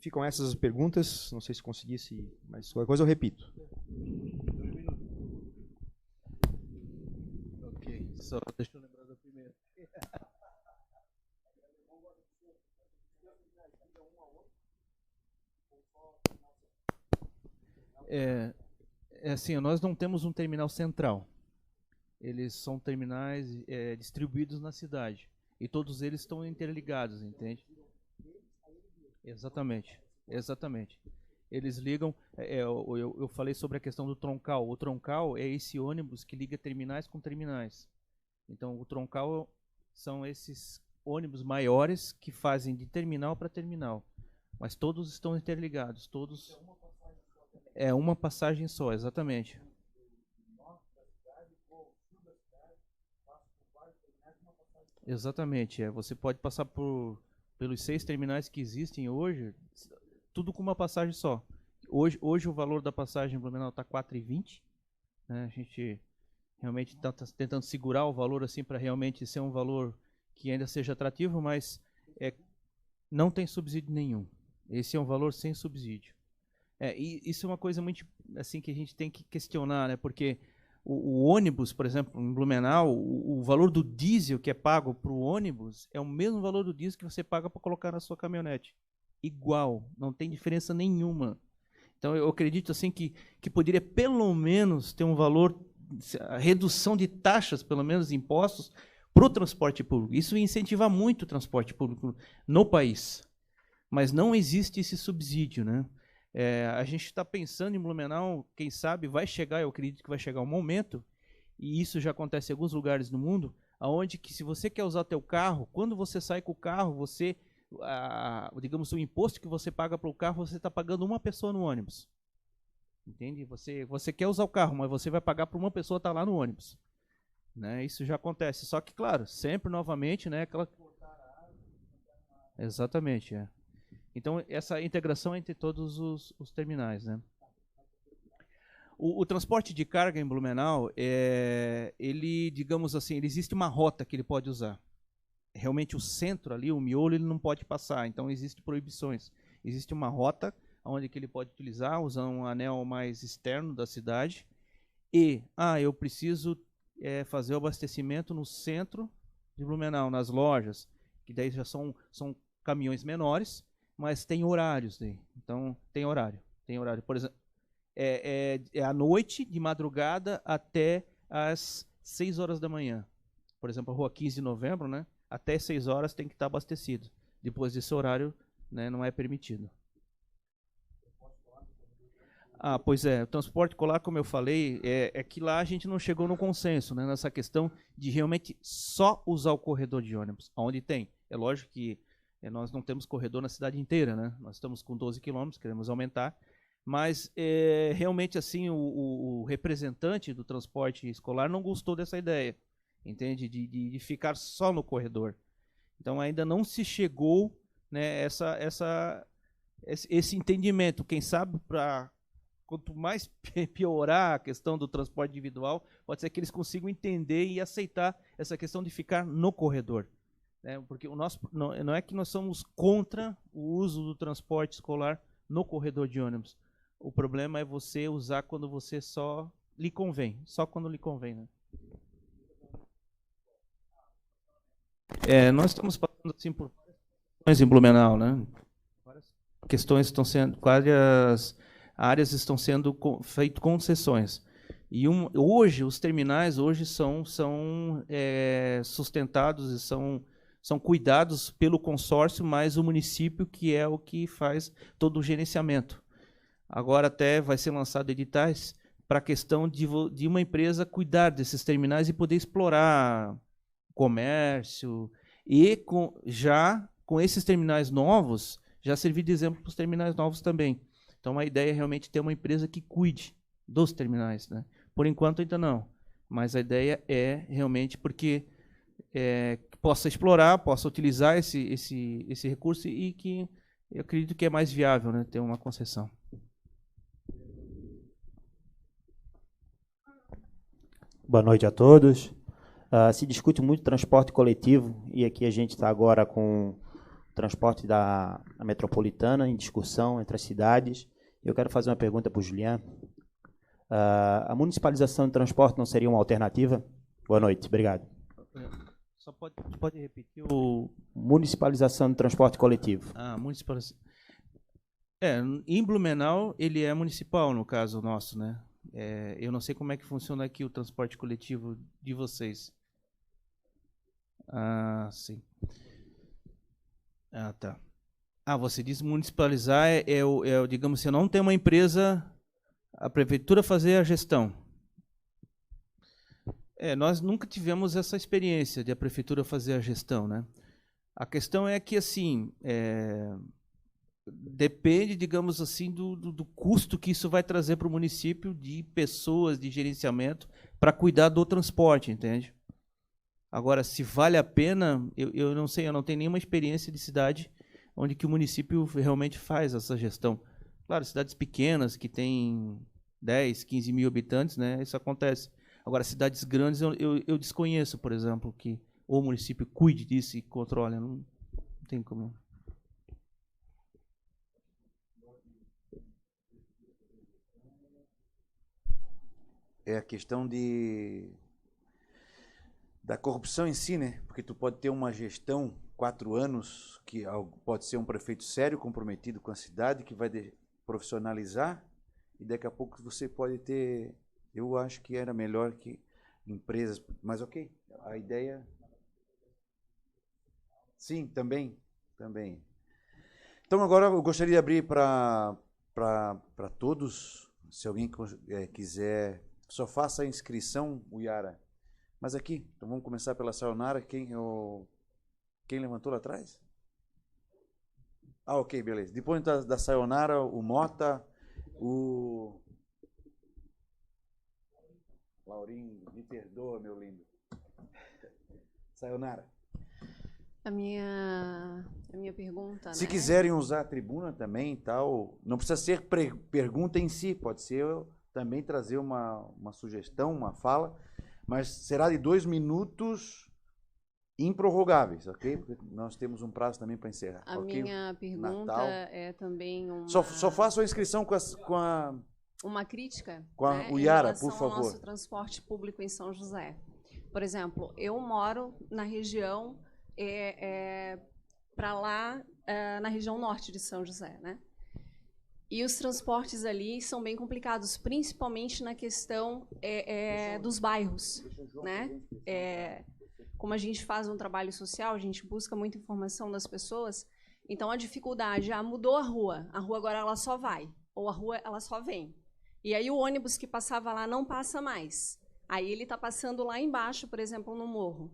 Ficam essas as perguntas, não sei se conseguisse, mas qualquer coisa eu repito. Ok, só deixa eu lembrar da primeira. Assim, nós não temos um terminal central. Eles são terminais distribuídos na cidade. E todos eles estão interligados, entende? Exatamente. Eles ligam. Eu falei sobre a questão do troncal. O troncal é esse ônibus que liga terminais com terminais. Então, o troncal são esses ônibus maiores que fazem de terminal para terminal. Mas todos estão interligados. Todos. É uma passagem só, exatamente. Exatamente. Você pode passar pelos 6 terminais que existem hoje, tudo com uma passagem só. Hoje o valor da passagem em Blumenau está R$ 4,20. Né? A gente realmente está tentando segurar o valor assim para realmente ser um valor que ainda seja atrativo, mas não tem subsídio nenhum. Esse é um valor sem subsídio. E isso é uma coisa muito assim que a gente tem que questionar, né? Porque o ônibus, por exemplo, em Blumenau, o valor do diesel que é pago para o ônibus é o mesmo valor do diesel que você paga para colocar na sua caminhonete. Igual, não tem diferença nenhuma. Então eu acredito assim que poderia pelo menos ter um valor, a redução de taxas, pelo menos impostos, para o transporte público. Isso ia incentivar muito o transporte público no país. Mas não existe esse subsídio, né? A gente está pensando em Blumenau, quem sabe vai chegar, eu acredito que vai chegar um momento, e isso já acontece em alguns lugares no mundo, onde que se você quer usar teu carro, quando você sai com o carro, digamos, o imposto que você paga para o carro, você está pagando uma pessoa no ônibus. Entende? Você quer usar o carro, mas você vai pagar para uma pessoa estar lá no ônibus. Né? Isso já acontece. Só que, claro, sempre novamente, né? Exatamente, Então, essa integração entre todos os terminais, né? O transporte de carga em Blumenau, ele, digamos assim, existe uma rota que ele pode usar. Realmente o centro ali, o miolo, ele não pode passar, então existem proibições. Existe uma rota onde que ele pode utilizar, usando um anel mais externo da cidade. E, eu preciso fazer o abastecimento no centro de Blumenau, nas lojas, que daí já são caminhões menores, mas tem horários daí. Então, tem horário. Por exemplo, à noite, de madrugada, até às 6 horas da manhã. Por exemplo, a rua 15 de novembro, né? Até 6 horas tem que estar abastecido. Depois desse horário, né, não é permitido. Pois é. O transporte escolar, como eu falei, é que lá a gente não chegou no consenso, né? Nessa questão de realmente só usar o corredor de ônibus. Onde tem. É lógico que nós não temos corredor na cidade inteira, né? Nós estamos com 12 quilômetros, queremos aumentar, mas realmente assim o representante do transporte escolar não gostou dessa ideia, entende? De ficar só no corredor. Então ainda não se chegou, né, esse entendimento. Quem sabe quanto mais piorar a questão do transporte individual, pode ser que eles consigam entender e aceitar essa questão de ficar no corredor. Porque não é que nós somos contra o uso do transporte escolar no corredor de ônibus. O problema é você usar quando você só lhe convém. Só quando lhe convém, né? Nós estamos passando assim por questões em Blumenau, né? Várias questões estão sendo, várias áreas estão sendo feitas concessões. E hoje os terminais são sustentados e são cuidados pelo consórcio, mais o município, que é o que faz todo o gerenciamento. Agora até vai ser lançado editais para a questão de uma empresa cuidar desses terminais e poder explorar comércio, e já com esses terminais novos, já servir de exemplo para os terminais novos também. Então a ideia é realmente ter uma empresa que cuide dos terminais, né? Por enquanto ainda não, mas a ideia é realmente porque possa explorar, possa utilizar esse recurso e que eu acredito que é mais viável, né, ter uma concessão. Boa noite a todos. Se discute muito transporte coletivo e aqui a gente está agora com o transporte da metropolitana em discussão entre as cidades. Eu quero fazer uma pergunta para o Julian. A municipalização de transporte não seria uma alternativa? Boa noite, obrigado. Só pode repetir o... Municipalização de transporte coletivo. Municipalização. Em Blumenau ele é municipal, no caso nosso, né? Eu não sei como é que funciona aqui o transporte coletivo de vocês. Sim. Tá. Você diz municipalizar digamos assim, não tem uma empresa, a prefeitura fazer a gestão. Nós nunca tivemos essa experiência de a prefeitura fazer a gestão, né? A questão é que, assim, depende, digamos assim, do custo que isso vai trazer para o município de pessoas, de gerenciamento, para cuidar do transporte, entende? Agora, se vale a pena, eu não sei, eu não tenho nenhuma experiência de cidade onde que o município realmente faz essa gestão. Claro, cidades pequenas que têm 10, 15 mil habitantes, né, isso acontece. Agora, cidades grandes, eu desconheço, por exemplo, que o município cuide disso e controle. Não tem como. É a questão da corrupção em si, né? Porque tu pode ter uma gestão, 4 anos, que pode ser um prefeito sério, comprometido com a cidade, que vai profissionalizar, e daqui a pouco você pode ter... Eu acho que era melhor que empresas... Mas ok, a ideia... Sim, também. Então agora eu gostaria de abrir para todos, se alguém quiser... Só faça a inscrição, Uyara. Mas aqui, então vamos começar pela Sayonara. Quem levantou lá atrás? Ok, beleza. Depois da Sayonara, o Mota, o... Laurinho, me perdoa, meu lindo. Sayonara. A minha pergunta, Se né? quiserem usar a tribuna também e tal, não precisa ser pergunta em si, pode ser também trazer uma sugestão, uma fala, mas será de 2 minutos improrrogáveis, ok? Porque nós temos um prazo também para encerrar. A okay? minha pergunta Natal. é também uma... Só faça a inscrição uma crítica, com a né, Uyara, em relação por favor. ao nosso transporte público em São José. Por exemplo, eu moro na região, para lá, na região norte de São José, né? E os transportes ali são bem complicados, principalmente na questão dos bairros, né? Como a gente faz um trabalho social, a gente busca muita informação das pessoas, então a dificuldade, mudou a rua agora ela só vai, ou a rua ela só vem. E aí o ônibus que passava lá não passa mais. Aí ele está passando lá embaixo, por exemplo, no morro.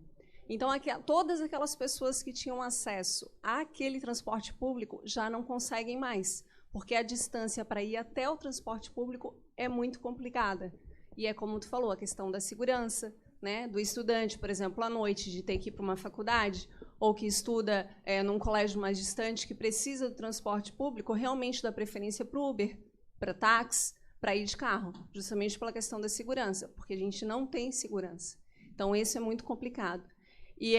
Então, todas aquelas pessoas que tinham acesso àquele transporte público já não conseguem mais, porque a distância para ir até o transporte público é muito complicada. E é como tu falou, a questão da segurança, né, do estudante, por exemplo, à noite, de ter que ir para uma faculdade, ou que estuda num colégio mais distante, que precisa do transporte público, realmente dá preferência para o Uber, para táxi, para ir de carro, justamente pela questão da segurança, porque a gente não tem segurança. Então, isso é muito complicado. E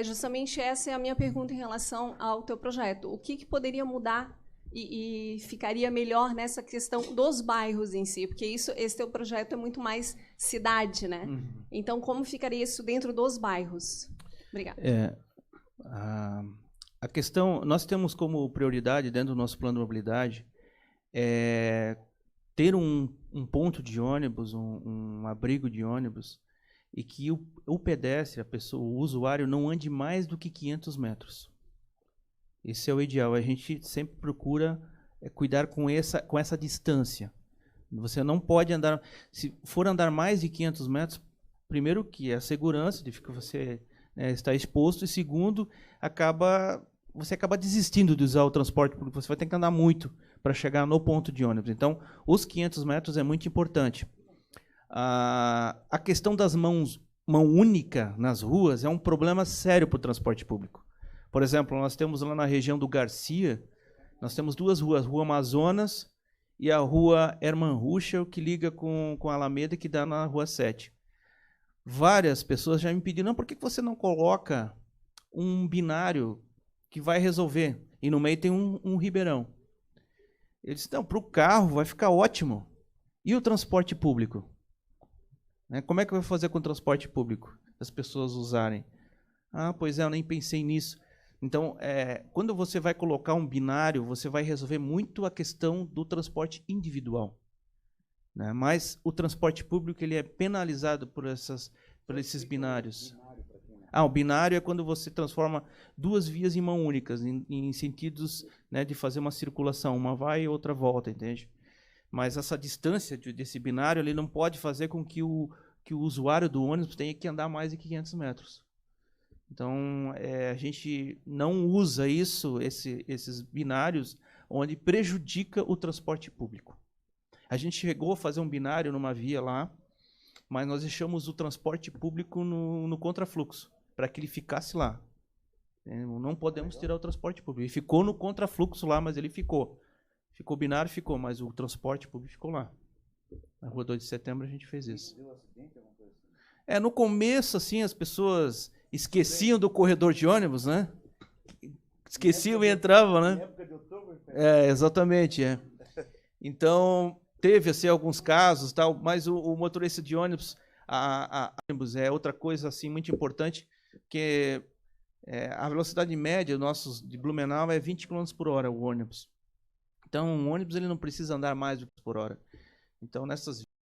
justamente essa é a minha pergunta em relação ao teu projeto. O que poderia mudar e ficaria melhor nessa questão dos bairros em si, porque esse teu projeto é muito mais cidade, né? Então, como ficaria isso dentro dos bairros? Obrigada. A questão, nós temos como prioridade dentro do nosso plano de mobilidade ter um ponto de ônibus, um abrigo de ônibus, e que o pedestre, a pessoa, o usuário, não ande mais do que 500 metros. Esse é o ideal. A gente sempre procura cuidar com essa distância. Você não pode andar... Se for andar mais de 500 metros, primeiro que é a segurança de que você está exposto, e segundo, você acaba desistindo de usar o transporte público. Você vai ter que andar muito para chegar no ponto de ônibus. Então, os 500 metros é muito importante. A questão das mão única nas ruas é um problema sério para o transporte público. Por exemplo, nós temos lá na região do Garcia, nós temos duas ruas, a Rua Amazonas e a Rua Hermann Ruschel, que liga com a Alameda, que dá na Rua 7. Várias pessoas já me pediram, não, por que você não coloca um binário que vai resolver? E no meio tem um ribeirão. Eu disse, não, para o carro vai ficar ótimo. E o transporte público? Como é que eu vou fazer com o transporte público? As pessoas usarem. Ah, pois é, eu nem pensei nisso. Então, quando você vai colocar um binário, você vai resolver muito a questão do transporte individual. Né? Mas o transporte público ele é penalizado por esses binários. O binário é quando você transforma duas vias em mão únicas, em sentidos, né, de fazer uma circulação. Uma vai e outra volta, entende? Mas essa distância desse binário ele não pode fazer com que o usuário do ônibus tenha que andar mais de 500 metros. Então, a gente não usa esses binários onde prejudica o transporte público. A gente chegou a fazer um binário numa via lá, mas nós deixamos o transporte público no contrafluxo, para que ele ficasse lá. Não podemos tirar o transporte público. Ele ficou no contrafluxo lá, mas ele ficou. Ficou binário, ficou, mas o transporte público ficou lá. Na Rua 2 de Setembro a gente fez isso. No começo, assim, as pessoas esqueciam do corredor de ônibus, né? Esqueciam e entravam, né? Exatamente, Então, teve, assim, alguns casos, tal, mas o motorista de ônibus, ônibus é outra coisa, assim, muito importante, que a velocidade média de Blumenau é 20 km por hora, o ônibus. Então, o ônibus ele não precisa andar mais do que por hora. Então, nessas